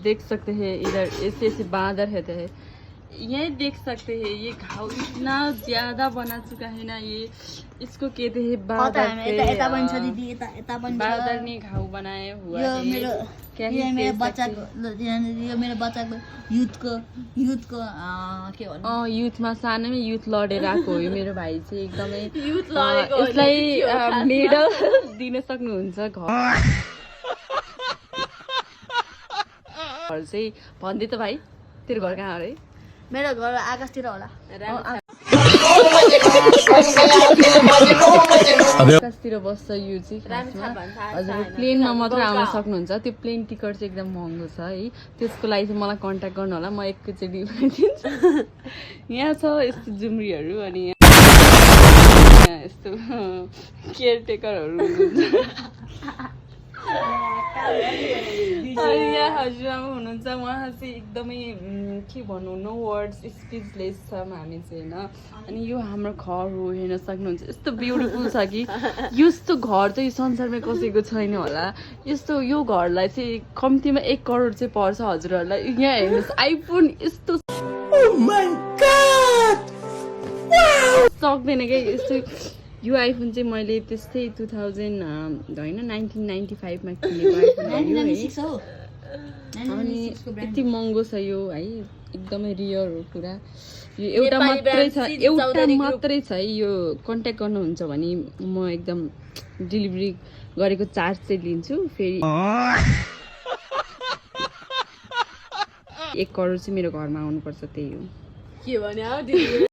देख सकते हैं इधर ऐसे ऐसे बादल रहते हैं। ये देख सकते हैं ये घाव इतना ज्यादा बना चुका है ना, ये इसको कहते हैं बादल ने घाव बनाए हुआ है। यो मेरो बच्चाको युथको के भन्नु युथमा सानैमा युथ लडेर आएको हो यो मेरो भाइ चाहिँ एकदमै यसलाई मेडल दिन सक्नुहुन्छ। घर चाहिँ भन्दै त भाइ तेरो घर कहाँ अरे? मेरो घर आकाशतिर होला। आकाशतिर बस्छ यो चाहिँ हजुर। प्लेनमा मात्र आउन सक्नुहुन्छ, त्यो प्लेन टिकट चाहिँ एकदम महँगो छ है। त्यसको लागि चाहिँ मलाई कन्ट्याक्ट गर्नु होला, म एकैचोटि दिन्छु। यहाँ छ यस्तो जुम्रीहरू अनि यहाँ यस्तो केयरटेकरहरू यहाँ हजुरआमा हुनुहुन्छ, उहाँ चाहिँ एकदमै के भन्नु नो वर्ड्स स्पिचलेस छौँ हामी चाहिँ होइन। अनि यो हाम्रो घर हो, हेर्न सक्नुहुन्छ यस्तो ब्युटिफुल छ कि यस्तो घर चाहिँ संसारमा कसैको छैन होला। यस्तो यो घरलाई चाहिँ कम्तीमा 1 करोड चाहिँ पर्छ हजुरहरूलाई। यहाँ हेर्नुहोस् आइफोन यस्तो सक्दैन क्या यस्तो। यो आइफोन चाहिँ मैले त्यस्तै 2000 होइन 1995 मा किनेको आइफोन हो अनि यति महँगो छ यो है, एकदमै रियर हो पुरा। यो एउटा मात्रै छ है। यो कन्ट्याक्ट गर्नुहुन्छ भने म एकदम डेलिभरी गरेको चार्ज चाहिँ लिन्छु। फेरि 1 करोड चाहिँ मेरो घरमा आउनुपर्छ, त्यही हो। के भन्यो